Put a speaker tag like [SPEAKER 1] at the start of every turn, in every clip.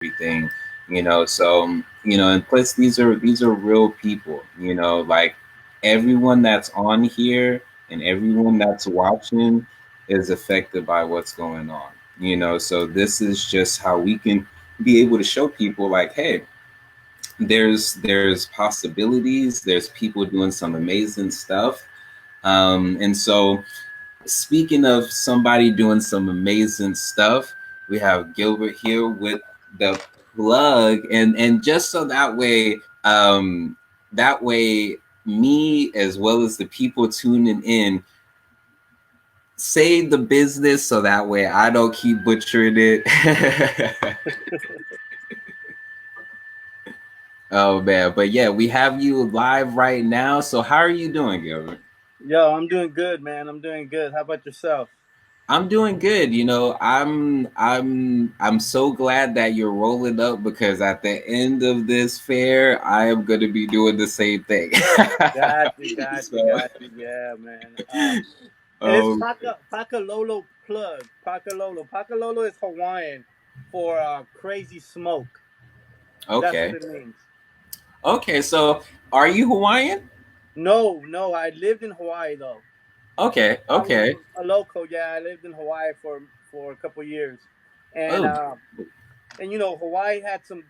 [SPEAKER 1] everything, so and plus these are real people, like everyone that's on here and everyone that's watching is affected by what's going on, so this is just how we can be able to show people like, hey, there's possibilities, there's people doing some amazing stuff. And so speaking of somebody doing some amazing stuff, we have Gilbert here with the plug, and just so that way me as well as the people tuning in say the business so that way I don't keep butchering it. Oh man, but yeah, we have you live right now. So how are you doing, Gilbert?
[SPEAKER 2] Yo, I'm doing good, man. I'm doing good. How about yourself?
[SPEAKER 1] I'm doing good. I'm so glad that you're rolling up because at the end of this fair, I am going to be doing the same thing.
[SPEAKER 2] Got you, got you,
[SPEAKER 1] So,
[SPEAKER 2] got you. Yeah, man. And it's
[SPEAKER 1] oh,
[SPEAKER 2] Pakalolo plug. Pakalolo. Pakalolo is Hawaiian for crazy smoke. That's what
[SPEAKER 1] okay.
[SPEAKER 2] it means.
[SPEAKER 1] Okay, so are you Hawaiian?
[SPEAKER 2] No, no. I lived in Hawaii though.
[SPEAKER 1] Okay,
[SPEAKER 2] I was
[SPEAKER 1] okay.
[SPEAKER 2] a local. Yeah, I lived in Hawaii for a couple years, and
[SPEAKER 1] Oh,
[SPEAKER 2] uh, and Hawaii had some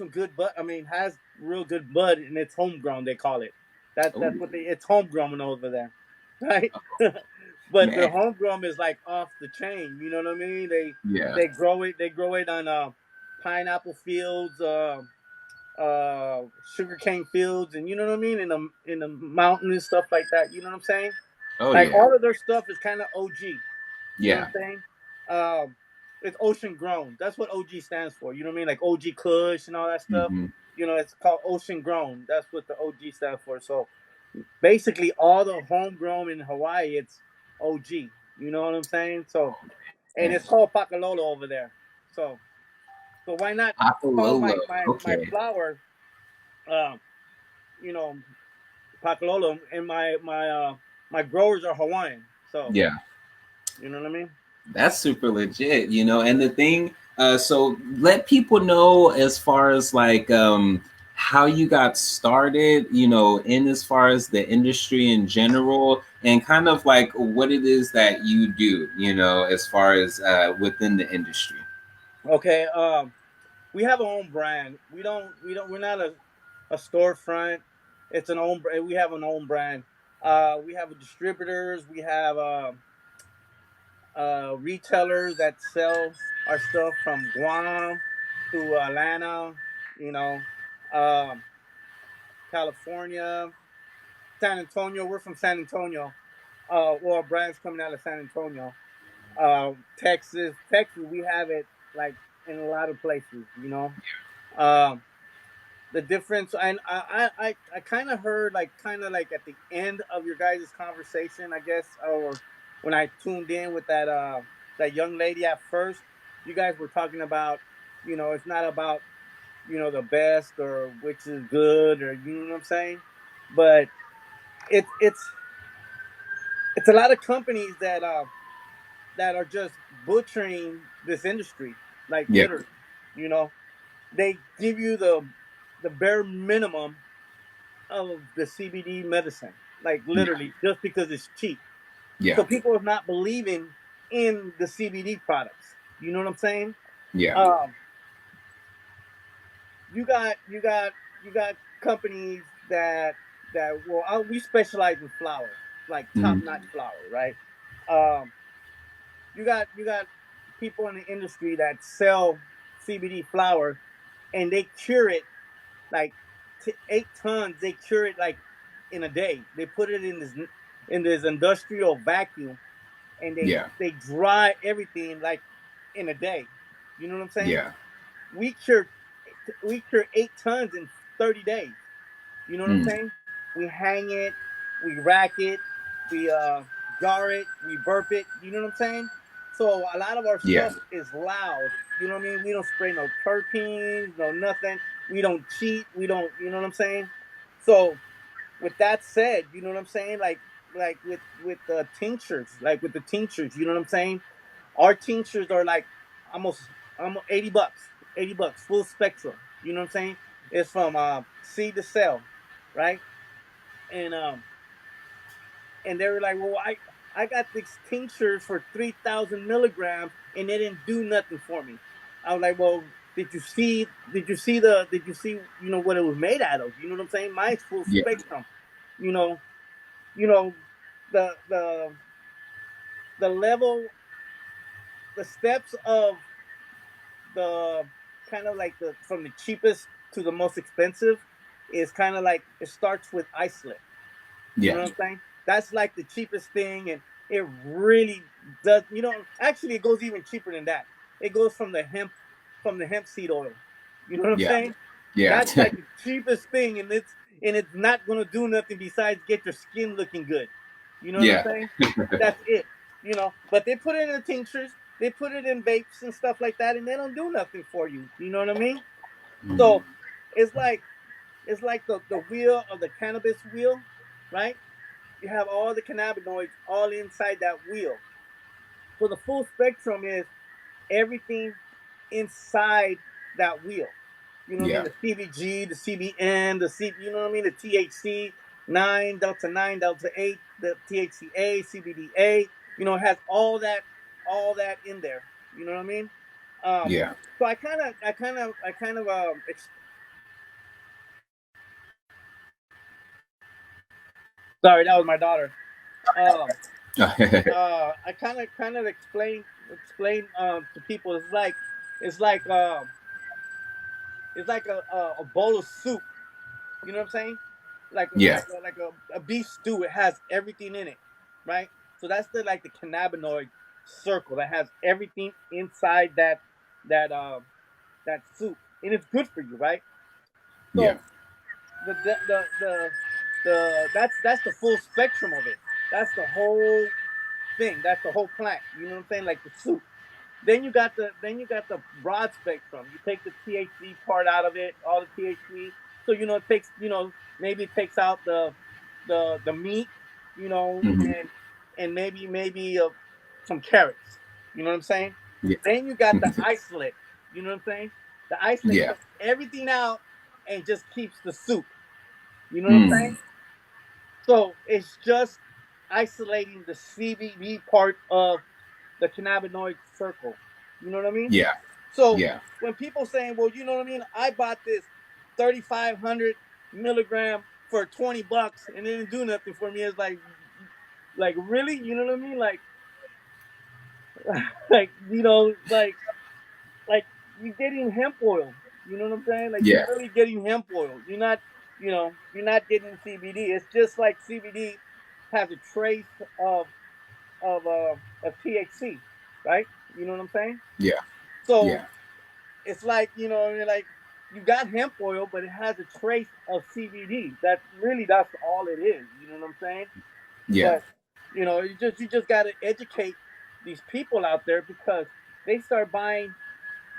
[SPEAKER 2] good bud. I mean, has real good bud, and it's homegrown. They call it. That's
[SPEAKER 1] oh,
[SPEAKER 2] what it's homegrown over there, right? But their
[SPEAKER 1] man.
[SPEAKER 2] homegrown is like off the chain. You know what I mean? They
[SPEAKER 1] Yeah.
[SPEAKER 2] they grow it. They grow it on pineapple fields, sugarcane fields, and you know what I mean, in the mountain and stuff like that. You know what I'm saying?
[SPEAKER 1] Oh,
[SPEAKER 2] Like
[SPEAKER 1] yeah.
[SPEAKER 2] all of their stuff is kind of OG. You know what
[SPEAKER 1] Yeah.
[SPEAKER 2] I'm saying? Um, it's ocean grown. That's what OG stands for. You know what I mean? Like OG Kush and all that stuff.
[SPEAKER 1] Hmm.
[SPEAKER 2] It's called ocean grown. That's what the OG stands for. So basically, all the homegrown in Hawaii, it's OG. You know what I'm saying? So, and
[SPEAKER 1] Man.
[SPEAKER 2] it's called Pakalolo over there. So why not call
[SPEAKER 1] Apololo.
[SPEAKER 2] my
[SPEAKER 1] Okay.
[SPEAKER 2] flower, um, you know, Pakalolo, and my growers are Hawaiian. So
[SPEAKER 1] Yeah.
[SPEAKER 2] you know what I mean?
[SPEAKER 1] That's super legit, and the thing, so let people know as far as like how you got started, in as far as the industry in general, and kind of like what it is that you do, as far as within the industry.
[SPEAKER 2] Okay. We have our own brand. We're not a storefront. It's an own. We have an own brand. We have distributors. We have retailers that sell our stuff from Guam to Atlanta. You know, um, California, San Antonio. We're from San Antonio. Well, our brand's coming out of San Antonio. Texas. We have it like in a lot of places. Um, the difference, and I kind of heard like at the end of your guys' conversation, I guess, or when I tuned in with that young lady at first, you guys were talking about, it's not about, the best or which is good, or you know what I'm saying, but it's it's a lot of companies that are just butchering this industry, like
[SPEAKER 1] Yeah.
[SPEAKER 2] literally, you know they give you the bare minimum of the CBD medicine, like
[SPEAKER 1] Yeah.
[SPEAKER 2] literally just because it's cheap.
[SPEAKER 1] Yeah.
[SPEAKER 2] So people are not believing in the CBD products. You know what I'm saying?
[SPEAKER 1] Yeah.
[SPEAKER 2] Um, you got companies we specialize in flower, like top
[SPEAKER 1] Mhm.
[SPEAKER 2] notch flower, right? Um, you got people in the industry that sell CBD flower, and they cure it like 8 tons. They cure it like in a day. They put it in this industrial vacuum, and they
[SPEAKER 1] Yeah.
[SPEAKER 2] they dry everything like in a day. You know what I'm saying?
[SPEAKER 1] Yeah.
[SPEAKER 2] We cure we cure 8 tons in 30 days. You know what I'm
[SPEAKER 1] Mm.
[SPEAKER 2] saying? We hang it, we rack it, we jar it, we burp it. You know what I'm saying? So a lot of our
[SPEAKER 1] Yeah.
[SPEAKER 2] stuff is loud. You know what I mean? We don't spray no terpenes, no nothing. We don't cheat. We don't. You know what I'm saying? So with that said, you know what I'm saying? Like with the tinctures, you know what I'm saying? Our tinctures are like almost $80. $80, full spectrum. You know what I'm saying? It's from seed to sell, right? And they were like, well, I got these tinctures for 3,000 milligrams, and they didn't do nothing for me. I was like, well, did you see what it was made out of? You know what I'm saying? Mine's full
[SPEAKER 1] Yeah.
[SPEAKER 2] spectrum. You know, you know, the the the level, the steps of the kind of like the from the cheapest to the most expensive is kind of like it starts with isolate. You know
[SPEAKER 1] Yeah.
[SPEAKER 2] what I'm saying? That's like the cheapest thing, and it really does. Actually, it goes even cheaper than that. It goes from the hemp seed oil. You know what I'm
[SPEAKER 1] Yeah.
[SPEAKER 2] saying?
[SPEAKER 1] Yeah.
[SPEAKER 2] That's like the cheapest thing, and it's not gonna do nothing besides get your skin looking good. You know what I'm
[SPEAKER 1] Yeah.
[SPEAKER 2] saying? That's it. But they put it in the tinctures, they put it in vapes and stuff like that, and they don't do nothing for you. You know what I mean?
[SPEAKER 1] Mhm.
[SPEAKER 2] So it's like the wheel of the cannabis wheel, right? You have all the cannabinoids all inside that wheel. So the full spectrum is everything inside that wheel. You know what I mean?
[SPEAKER 1] Yeah.
[SPEAKER 2] The CBG, the CBN, you know what I mean? The THC, 9, Delta 9, Delta 8, the THCA, CBDA, it has all that in there. You know what I mean? Um,
[SPEAKER 1] Yeah.
[SPEAKER 2] so sorry, that was my daughter. Um, I kind of explain to people. It's like a bowl of soup. You know what I'm saying? Like
[SPEAKER 1] Yeah.
[SPEAKER 2] like a beef stew. It has everything in it, right? So that's the cannabinoid circle that has everything inside that that soup, and it's good for you, right?
[SPEAKER 1] Yeah.
[SPEAKER 2] So that's the full spectrum of it. That's the whole thing. That's the whole plant. You know what I'm saying? Like the soup. Then you got the broad spectrum. You take the THC part out of it, all the THC. So it takes maybe it takes out the meat,
[SPEAKER 1] Hmm.
[SPEAKER 2] and maybe some carrots. You know what I'm saying?
[SPEAKER 1] Yeah.
[SPEAKER 2] Then you got the isolate. You know what I'm saying? The isolate
[SPEAKER 1] Yeah.
[SPEAKER 2] takes everything out and just keeps the soup. You know what I'm
[SPEAKER 1] Mm.
[SPEAKER 2] saying? So it's just isolating the CBD part of the cannabinoid circle. You know what I mean?
[SPEAKER 1] Yeah.
[SPEAKER 2] So
[SPEAKER 1] Yeah.
[SPEAKER 2] when people saying, "Well, you know what I mean? I bought this 3,500 milligram for $20 and it didn't do nothing for me," it's like really, you know what I mean? Like you're getting hemp oil. You know what I'm saying? Like you're
[SPEAKER 1] Yeah.
[SPEAKER 2] really getting hemp oil. You're not getting CBD. It's just like CBD has a trace of THC, right? You know what I'm saying?
[SPEAKER 1] Yeah.
[SPEAKER 2] So
[SPEAKER 1] Yeah.
[SPEAKER 2] it's like like you got hemp oil, but it has a trace of CBD. That's all it is. You know what I'm saying?
[SPEAKER 1] Yeah.
[SPEAKER 2] But you just got to educate these people out there because they start buying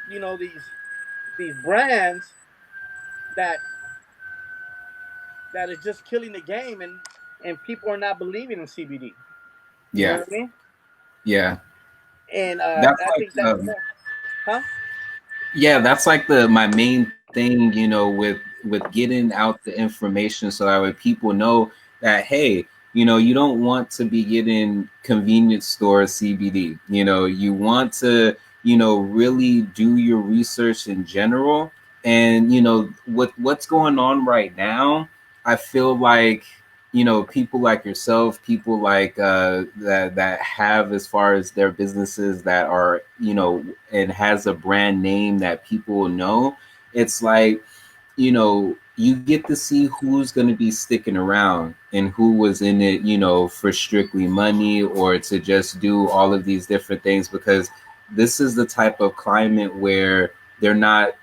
[SPEAKER 2] these brands that that is just killing the game, and people are not believing in CBD. You know
[SPEAKER 1] Yeah.
[SPEAKER 2] what I mean?
[SPEAKER 1] Yeah.
[SPEAKER 2] And
[SPEAKER 1] That's
[SPEAKER 2] I think
[SPEAKER 1] like
[SPEAKER 2] that's more, huh?
[SPEAKER 1] yeah, that's like the my main thing, with getting out the information so that way people know that hey, you don't want to be getting convenience store CBD. You want to, really do your research in general. And with what's going on right now, I feel like people like yourself, people like that have as far as their businesses that are and has a brand name that people know. It's like you get to see who's going to be sticking around and who was in it for strictly money or to just do all of these different things, because this is the type of climate where they're not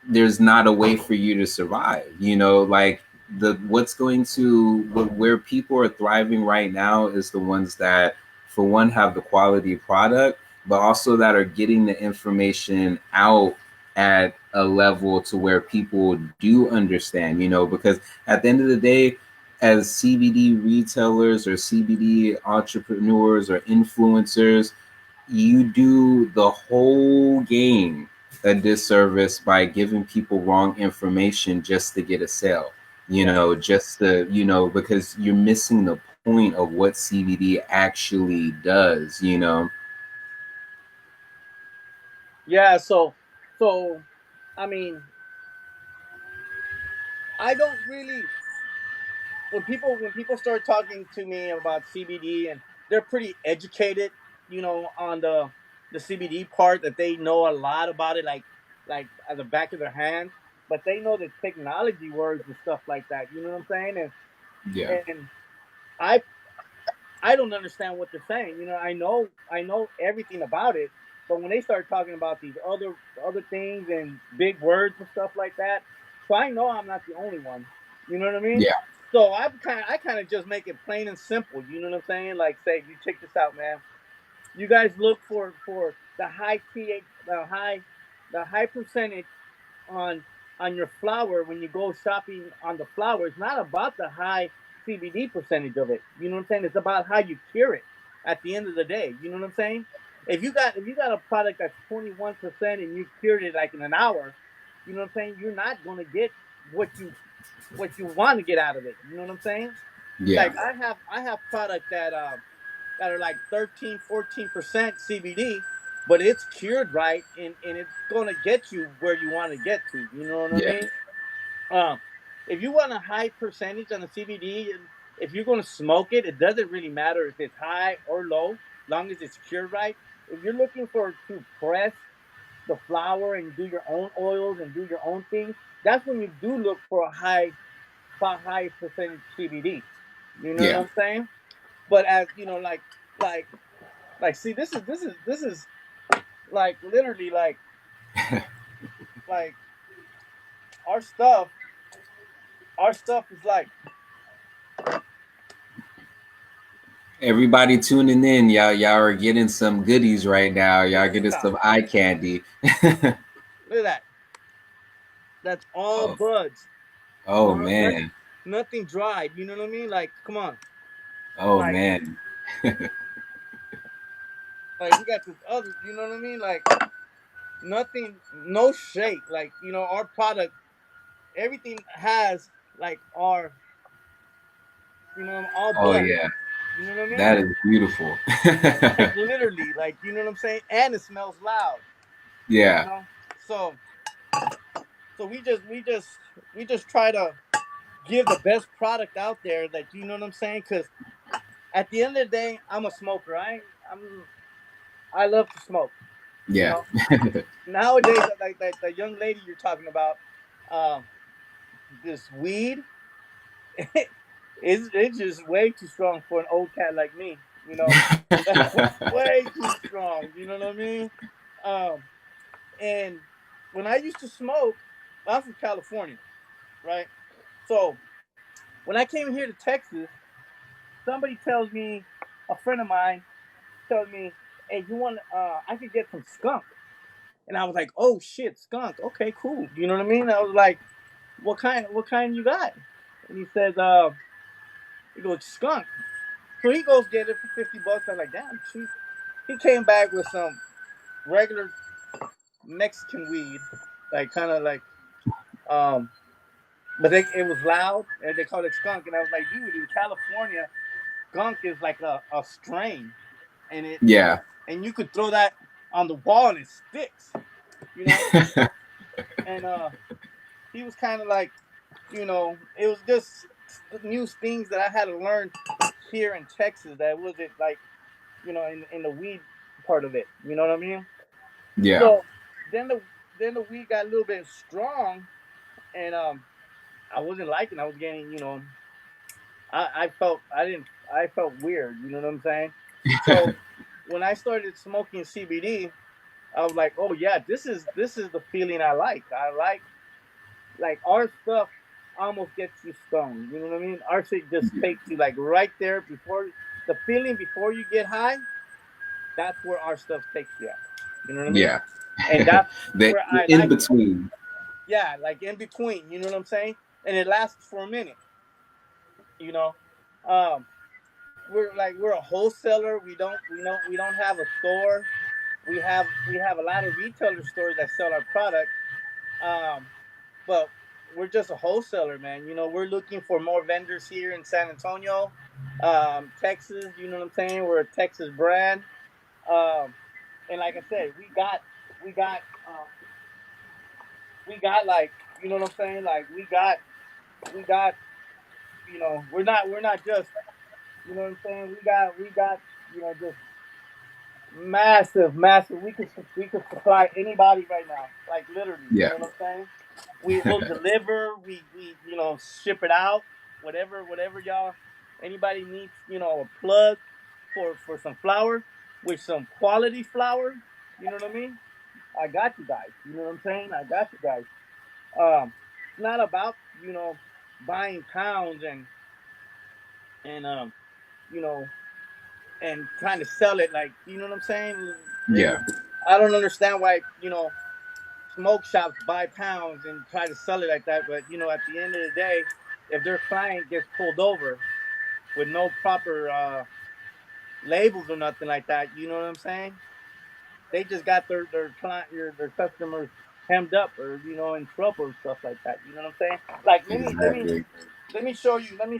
[SPEAKER 1] there's not a way for you to survive. Like the what's going to where people are thriving right now is the ones that, for one, have the quality product, but also that are getting the information out at a level to where people do understand. Because at the end of the day, as CBD retailers or CBD entrepreneurs or influencers, you do the whole game a disservice by giving people wrong information just to get a sale. You
[SPEAKER 2] Yeah.
[SPEAKER 1] know, just to, you know, because you're missing the point of what CBD actually does, you know.
[SPEAKER 2] Yeah. So, I mean, I don't really when people start talking to me about CBD and they're pretty educated, on the CBD part that they know a lot about it, like at the back of their hand, but they know the technology words and stuff like that. You know what I'm saying?
[SPEAKER 1] Yeah.
[SPEAKER 2] And I I don't understand what they're saying. I know everything about it, but when they start talking about these other things and big words and stuff like that, so I know I'm not the only one. You know what I mean?
[SPEAKER 1] Yeah.
[SPEAKER 2] So I kind of just make it plain and simple. You know what I'm saying? Like, say, you check this out, man. You guys look for the high pH, the high percentage on on your flower when you go shopping on the flower. It's not about the high CBD percentage of it. You know what I'm saying? It's about how you cure it at the end of the day. You know what I'm saying? If you got a product that's 21% and you cured it like in an hour, you know what I'm saying? You're not gonna get what you want to get out of it. You know what I'm saying?
[SPEAKER 1] Yeah.
[SPEAKER 2] Like, I have product that are like 13, 14% CBD, but it's cured right, and it's gonna get you where you want to get to. You know what I
[SPEAKER 1] Yeah.
[SPEAKER 2] mean? Um, if you want a high percentage on the CBD, and if you're gonna smoke it, it doesn't really matter if it's high or low, long as it's cured right. If you're looking for to press the flower and do your own oils and do your own thing, that's when you do look for a high percentage CBD. You know what
[SPEAKER 1] Yeah.
[SPEAKER 2] I'm saying? But as you know, like, see, this is like literally like our stuff. Our stuff is like,
[SPEAKER 1] Everybody tuning in, y'all are getting some goodies right now. Y'all
[SPEAKER 2] check this
[SPEAKER 1] getting
[SPEAKER 2] out.
[SPEAKER 1] some eye candy.
[SPEAKER 2] Look at that. That's all
[SPEAKER 1] Oh,
[SPEAKER 2] buds.
[SPEAKER 1] oh
[SPEAKER 2] Nothing,
[SPEAKER 1] man.
[SPEAKER 2] nothing dried. You know what I mean? Like, come on.
[SPEAKER 1] Oh
[SPEAKER 2] Like,
[SPEAKER 1] man.
[SPEAKER 2] we got this other. You know what I mean? Like, nothing, no shake. Like, our product, everything has like all
[SPEAKER 1] Oh
[SPEAKER 2] bud.
[SPEAKER 1] yeah.
[SPEAKER 2] You know what I mean?
[SPEAKER 1] That is beautiful.
[SPEAKER 2] Like, literally, like, you know what I'm saying? And it smells loud. You
[SPEAKER 1] Yeah.
[SPEAKER 2] know. So we just try to give the best product out there, that, you know what I'm saying? Because at the end of the day, I'm a smoker. I love to smoke. You
[SPEAKER 1] Yeah.
[SPEAKER 2] know. Nowadays, like the young lady you're talking about, um, this weed, it's just way too strong for an old cat like me. Way too strong. You know what I mean? Um, and when I used to smoke, I'm from California, right? So when I came here to Texas, somebody tells me, a friend of mine tells me, "Hey, you want? I could get some skunk." And I was like, "Oh shit, skunk. Okay, cool." You know what I mean? I was like, "What kind? What kind you got?" And he says, he goes, "Skunk." So he goes get it for $50. I'm like, "Damn, cheap." He came back with some regular Mexican weed, like, kind of like, um, but it was loud, and they called it skunk. And I was like, "Dude, in California, skunk is like a strain, and it
[SPEAKER 1] Yeah.
[SPEAKER 2] and you could throw that on the wall and it sticks, you know." And he was kind of like, it was just new things that I had to learn here in Texas, that wasn't like, in the weed part of it. You know what I mean?
[SPEAKER 1] Yeah.
[SPEAKER 2] So then the weed got a little bit strong, and I wasn't liking. I was getting, I felt weird. You know what I'm saying? So when I started smoking CBD, I was like, oh yeah, this is the feeling I like. I like our stuff almost gets you stoned. You know what I mean? Our shit just takes you like right there before the feeling before you get high. That's where our stuff takes you at. You know what I mean?
[SPEAKER 1] Yeah.
[SPEAKER 2] And that's
[SPEAKER 1] The
[SPEAKER 2] where I
[SPEAKER 1] in
[SPEAKER 2] like it.
[SPEAKER 1] between.
[SPEAKER 2] Yeah, like in between. You know what I'm saying? And it lasts for a minute. You know, um, we're a wholesaler. We don't have a store. we have a lot of retailer stores that sell our product, um, but we're just a wholesaler, man. We're looking for more vendors here in San Antonio, Texas. You know what I'm saying? We're a Texas brand, um, and like I said, we got uh, we got like you know what I'm saying? Like we got we're not just you know what I'm saying. We got just massive. We could supply anybody right now, like literally. You
[SPEAKER 1] Yeah.
[SPEAKER 2] know what I'm saying? We will deliver. We ship it out. Whatever y'all. Anybody needs a plug for some flour with some quality flour. You know what I mean? I got you guys. You know what I'm saying? I got you guys. It's not about buying pounds and you know and trying to sell it like you know what I'm saying.
[SPEAKER 1] Yeah.
[SPEAKER 2] I don't understand why smoke shops buy pounds and try to sell it like that. But at the end of the day, if their client gets pulled over with no proper labels or nothing like that, you know what I'm saying? They just got their client, their customers hemmed up or in trouble and stuff like that. You know what I'm saying? Like
[SPEAKER 1] Exactly.
[SPEAKER 2] let me show you. Let me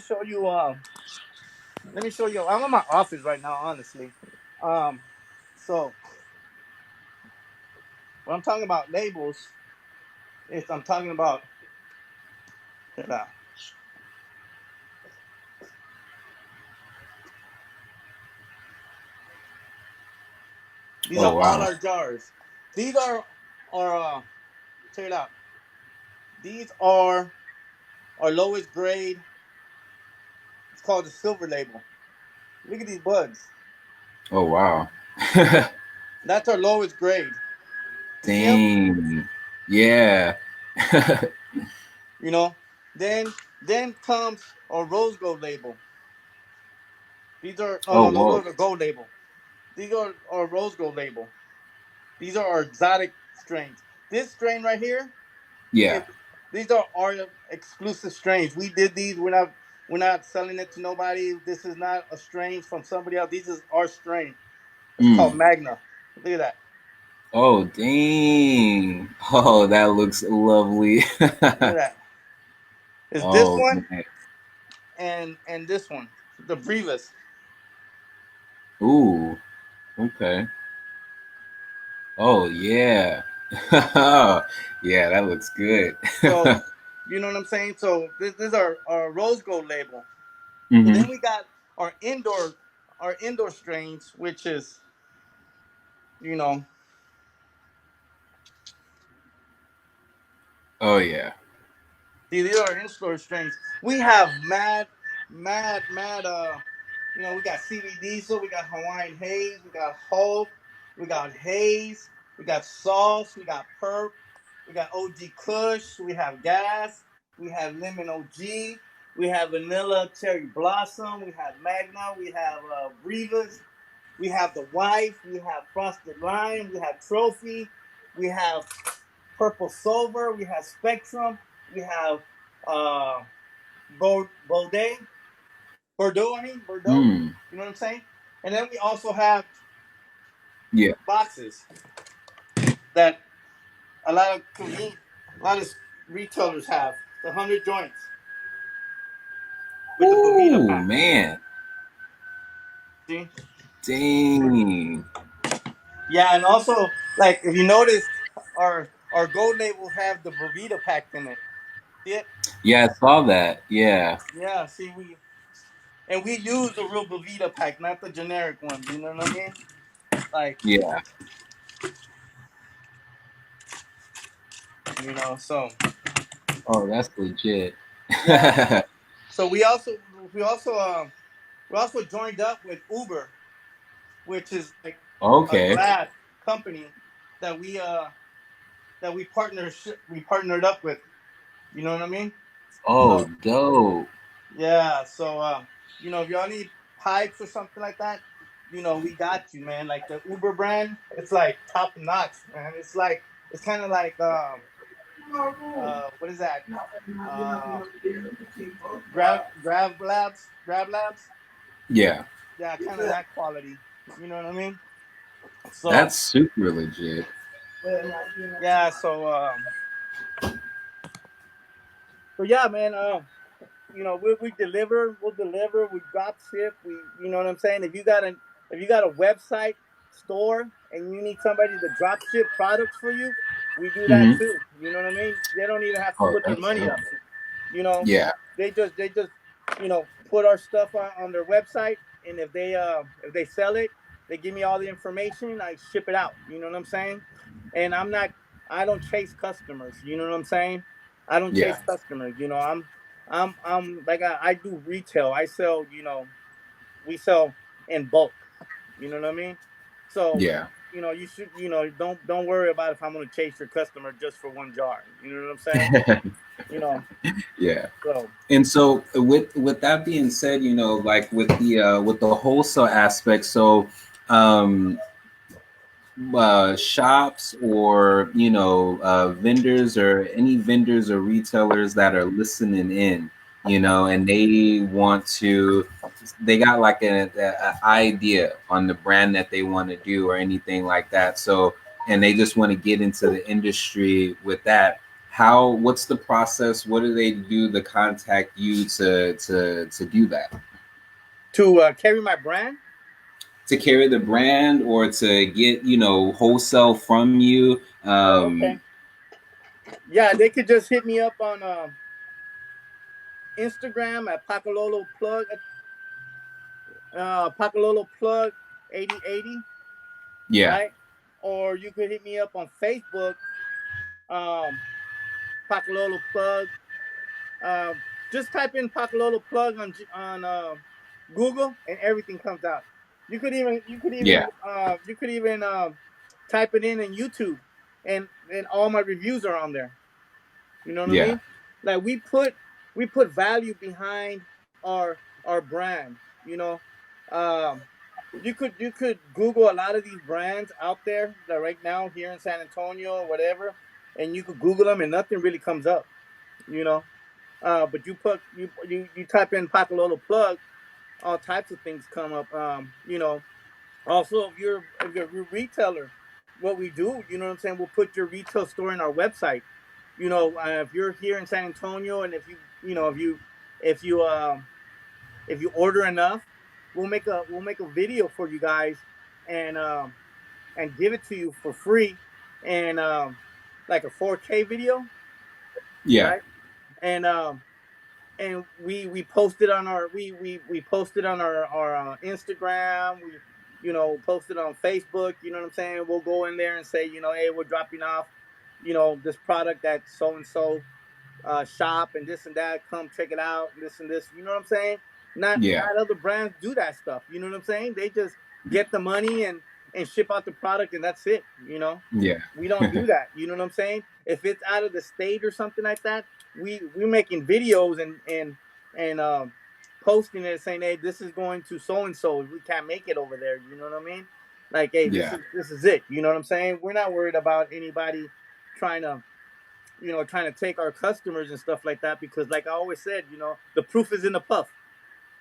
[SPEAKER 2] show you. I'm in my office right now, honestly. Um, so when I'm talking about labels, I'm talking about. These
[SPEAKER 1] Oh
[SPEAKER 2] are all
[SPEAKER 1] wow.
[SPEAKER 2] our jars. These are check it out. These are our lowest grade. It's called the silver label. Look at these buds.
[SPEAKER 1] Oh wow.
[SPEAKER 2] That's our lowest grade. You see them?
[SPEAKER 1] Dang. Yeah.
[SPEAKER 2] You know. Then comes our rose gold label. These are
[SPEAKER 1] Oh
[SPEAKER 2] no
[SPEAKER 1] whoa.
[SPEAKER 2] rose or gold label. These are our rose gold label. These are our exotic strains. This strain right here,
[SPEAKER 1] Yeah.
[SPEAKER 2] it, these are our exclusive strains. We did these. We're not selling it to nobody. This is not a strain from somebody else. This is our strain. It's called
[SPEAKER 1] Mm.
[SPEAKER 2] Magna. Look at that.
[SPEAKER 1] Oh dang. Oh, that looks lovely.
[SPEAKER 2] Look at that. It's this
[SPEAKER 1] Oh
[SPEAKER 2] one
[SPEAKER 1] man.
[SPEAKER 2] and this one, the Brevas.
[SPEAKER 1] Ooh. Okay. Oh yeah. Yeah, that looks good.
[SPEAKER 2] So you know what I'm saying. So this is our rose gold label. So
[SPEAKER 1] Hmm.
[SPEAKER 2] then we got our indoor strains, which is you know
[SPEAKER 1] Oh yeah.
[SPEAKER 2] these are in-store strains. We have mad. We got CB Diesel, we got Hawaiian Haze, we got Hulk, we got Haze, we got Sauce, we got Perp, we got OG Kush, we have Gas, we have Lemon OG, we have Vanilla Cherry Blossom, we have Magna, we have Brevas, we have the Wife, we have Frosted Lime, we have Trophy, we have Purple Silver, we have Spectrum, we have uh, Bordeaux, Bordeaux.
[SPEAKER 1] Mm.
[SPEAKER 2] You know what I'm saying? And then we also have
[SPEAKER 1] Yeah.
[SPEAKER 2] boxes that a lot of retailers have. The 100 joints with the Bovita
[SPEAKER 1] Ooh
[SPEAKER 2] pack.
[SPEAKER 1] man.
[SPEAKER 2] See?
[SPEAKER 1] Dang.
[SPEAKER 2] Yeah, and also like if you notice, our gold labels have the Bovita pack in it. See it?
[SPEAKER 1] Yeah, I saw that. Yeah.
[SPEAKER 2] Yeah. See, we use the real Bovita pack, not the generic one. You know what I mean? Like
[SPEAKER 1] Yeah.
[SPEAKER 2] so
[SPEAKER 1] Oh, that's legit.
[SPEAKER 2] yeah. So we also we also joined up with Uber, which is like a
[SPEAKER 1] Okay.
[SPEAKER 2] glass company that we partnered up with. You know what I mean?
[SPEAKER 1] Oh,
[SPEAKER 2] So
[SPEAKER 1] dope.
[SPEAKER 2] yeah, so if y'all need pipes or something like that, we got you, man. Like the Uber brand, it's like top notch, man. It's kind of like what is that? Uh, Grab Labs.
[SPEAKER 1] Yeah.
[SPEAKER 2] Yeah, kind of that quality. You know what I mean? So
[SPEAKER 1] That's super legit.
[SPEAKER 2] yeah, so yeah, man. We deliver, we'll deliver, we drop ship, you know what I'm saying. If you got a website store and you need somebody to drop ship products for you, we do that
[SPEAKER 1] Hmm.
[SPEAKER 2] too. You know what I mean. They don't even have to
[SPEAKER 1] Oh,
[SPEAKER 2] put their
[SPEAKER 1] that's
[SPEAKER 2] money
[SPEAKER 1] dope.
[SPEAKER 2] up. You know,
[SPEAKER 1] Yeah.
[SPEAKER 2] they just put our stuff on their website, and if they sell it, they give me all the information. I ship it out. You know what I'm saying? And I don't chase customers. You know what I'm saying? I don't
[SPEAKER 1] Yeah.
[SPEAKER 2] chase customers. I'm like I do retail. I sell. We sell in bulk. You know what I mean? So
[SPEAKER 1] Yeah.
[SPEAKER 2] you should don't worry about if I'm gonna chase your customer just for one jar. You know what I'm saying? You know.
[SPEAKER 1] Yeah.
[SPEAKER 2] So
[SPEAKER 1] And so with that being said, like with the wholesale aspect, so um shops or vendors or any vendors or retailers that are listening in, and they got like a idea on the brand that they want to do or anything like that, so and they just want to get into the industry with that. What's the process? What do they do to contact you to do that,
[SPEAKER 2] to carry my brand.
[SPEAKER 1] to carry the brand or to get wholesale from you?
[SPEAKER 2] Oh, okay. Yeah, they could just hit me up on Instagram at Pacololo Plug 8080,
[SPEAKER 1] Yeah.
[SPEAKER 2] right? Or you could hit me up on Facebook, um, Pacololo Plug. Uh, just type in Pacololo Plug on Google, and everything comes out.
[SPEAKER 1] Yeah.
[SPEAKER 2] You could even type it in YouTube, and all my reviews are on there. You know what I
[SPEAKER 1] Yeah.
[SPEAKER 2] mean? Like we put value behind our brand. You know, um, you could Google a lot of these brands out there that right now here in San Antonio or whatever, and you could Google them and nothing really comes up. You know, but you type in Pacololo Plug, all types of things come up. Also if you're a retailer, what we do, you know what I'm saying, we'll put your retail store in our website. If you're here in San Antonio, and if you if you order enough, we'll make a video for you guys, and give it to you for free, and like a 4K video,
[SPEAKER 1] Yeah.
[SPEAKER 2] right? And we posted on we posted on our Instagram. We posted on Facebook. You know what I'm saying? We'll go in there and say, hey, we're dropping off, this product at so and so shop, and this and that. Come check it out. And this and this. You know what I'm saying? Not
[SPEAKER 1] Yeah.
[SPEAKER 2] not other brands do that stuff. You know what I'm saying? They just get the money and ship out the product, and that's it.
[SPEAKER 1] Yeah.
[SPEAKER 2] We don't do that. You know what I'm saying? If it's out of the state or something like that, we're making videos and posting it, saying, hey, this is going to so and so. We can't make it over there. You know what I mean? Like, hey, this
[SPEAKER 1] Yeah.
[SPEAKER 2] is this is it. You know what I'm saying? We're not worried about anybody trying to trying to take our customers and stuff like that, because like I always said, the proof is in the puff.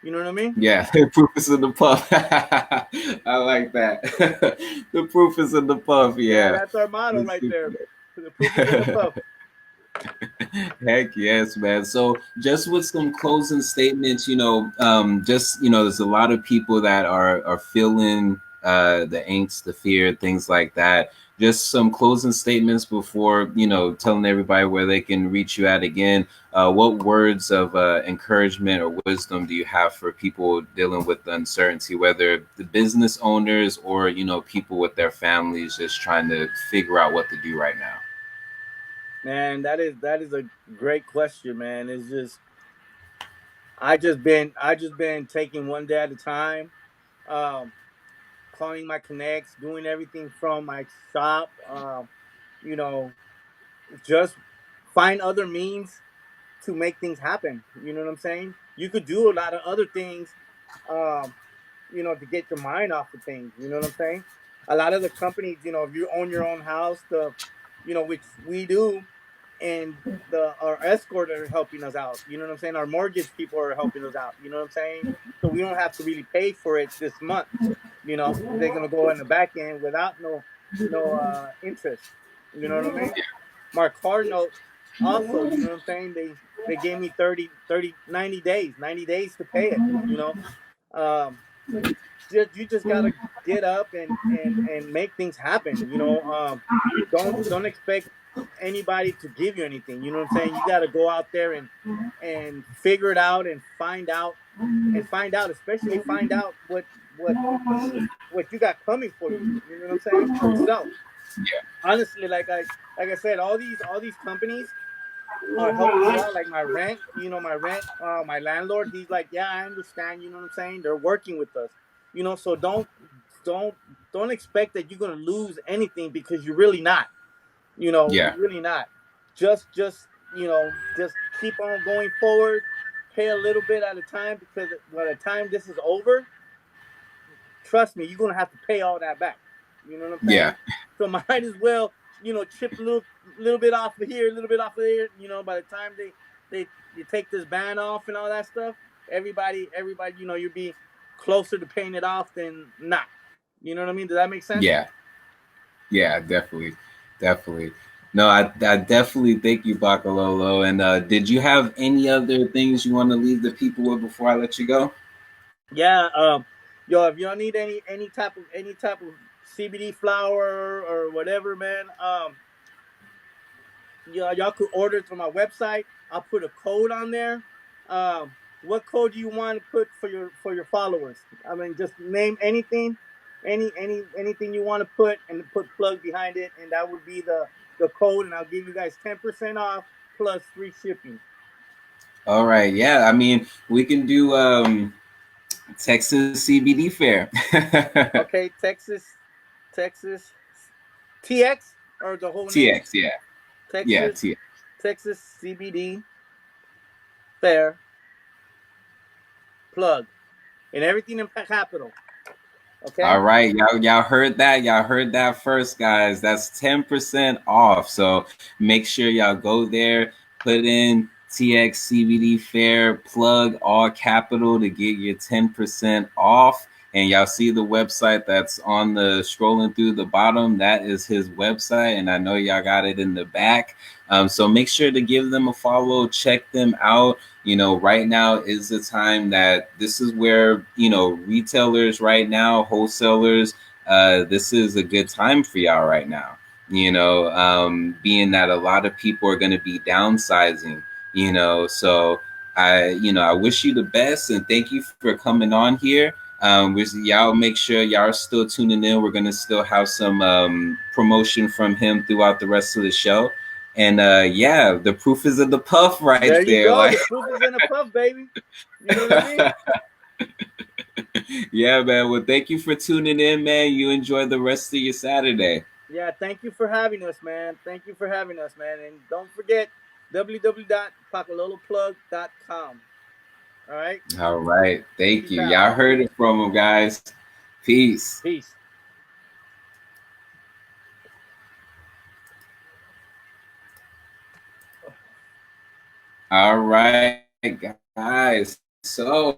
[SPEAKER 2] You know what I mean?
[SPEAKER 1] Yeah. The proof is in the puff. I like that. The proof is in the puff.
[SPEAKER 2] Yeah,
[SPEAKER 1] Yeah.
[SPEAKER 2] that's our motto
[SPEAKER 1] That's
[SPEAKER 2] right there.
[SPEAKER 1] super.
[SPEAKER 2] The proof is in the puff.
[SPEAKER 1] Heck yes, man. So just with some closing statements, just there's a lot of people that are feeling the angst, the fear, things like that. Just some closing statements before telling everybody where they can reach you at again. What words of encouragement or wisdom do you have for people dealing with the uncertainty, whether the business owners or people with their families just trying to figure out what to do right now?
[SPEAKER 2] Man, that is a great question, man. It's just I just been taking one day at a time, um, calling my connects, doing everything from my shop. You know, just find other means to make things happen. You know what I'm saying? You could do a lot of other things, um, to get your mind off of things. You know what I'm saying? A lot of the companies, if you own your own house, which we do, and our escort are helping us out. You know what I'm saying? Our mortgage people are helping us out. You know what I'm saying? So we don't have to really pay for it this month. They're gonna go in the back end without no interest. You know what I mean? My car note also, you know what I'm saying? They gave me 90 days to pay it. Um, you just gotta get up and make things happen. Don't expect anybody to give you anything. You know what I'm saying? You got to go out there and figure it out and find out, especially find out what you got coming for you. You know what I'm saying? For yourself. Honestly, like I said, all these companies are helping you out. Like my rent, my landlord, he's like, yeah, I understand. You know what I'm saying? They're working with us. So don't don't expect that you're gonna lose anything because you're really not.
[SPEAKER 1] Yeah.
[SPEAKER 2] You're really not. Just keep on going forward. Pay a little bit at a time because by the time this is over, trust me, you're gonna have to pay all that back. You know what I'm
[SPEAKER 1] Yeah.
[SPEAKER 2] saying? So might as well, chip a little bit off of here, a little bit off of there. By the time they you take this ban off and all that stuff, everybody, you'll be closer to paying it off than not. You know what I mean? Does that make sense?
[SPEAKER 1] Yeah. Yeah, definitely. Definitely. No, I definitely thank you, Bakalolo. And did you have any other things you want to leave the people with before I let you go?
[SPEAKER 2] Yeah. Yo, if y'all need any type of CBD flower or whatever, man, y'all could order it through my website. I'll put a code on there. What code do you want to put for your followers? I mean, just name anything, anything you want to put, and put plug behind it, and that would be the code, and I'll give you guys 10% off plus free shipping.
[SPEAKER 1] All right. Yeah. I mean, we can do Texas CBD Fair.
[SPEAKER 2] Okay, Texas, TX or the whole name,
[SPEAKER 1] TX. Yeah. Yeah.
[SPEAKER 2] Texas,
[SPEAKER 1] TX.
[SPEAKER 2] Texas CBD Fair plug, and everything in capital.
[SPEAKER 1] All
[SPEAKER 2] Okay.
[SPEAKER 1] right, y'all heard that? Y'all heard that first, guys. That's 10% off. So make sure y'all go there, put in TX CBD Fair, plug all capital to get your 10% off. And y'all see the website that's on the scrolling through the bottom. That is his website, and I know y'all got it in the back. So make sure to give them a follow, check them out. Right now is the time that this is where, retailers right now, wholesalers, this is a good time for y'all right now, being that a lot of people are going to be downsizing, so I wish you the best and thank you for coming on here. Y'all make sure y'all are still tuning in. We're going to still have some promotion from him throughout the rest of the show. And yeah, the proof is in the puff right
[SPEAKER 2] There you
[SPEAKER 1] there.
[SPEAKER 2] go.
[SPEAKER 1] Like,
[SPEAKER 2] The proof is in the puff, baby. You know what I mean?
[SPEAKER 1] yeah, man. Well, thank you for tuning in, man. You enjoy the rest of your Saturday.
[SPEAKER 2] Yeah, thank you for having us, man. Thank you for having us, man. And don't forget www.pacololoplug.com. All right?
[SPEAKER 1] All right. Thank
[SPEAKER 2] Peace
[SPEAKER 1] you.
[SPEAKER 2] out.
[SPEAKER 1] Y'all heard it from him, guys. Peace.
[SPEAKER 2] Peace.
[SPEAKER 1] All right, guys. So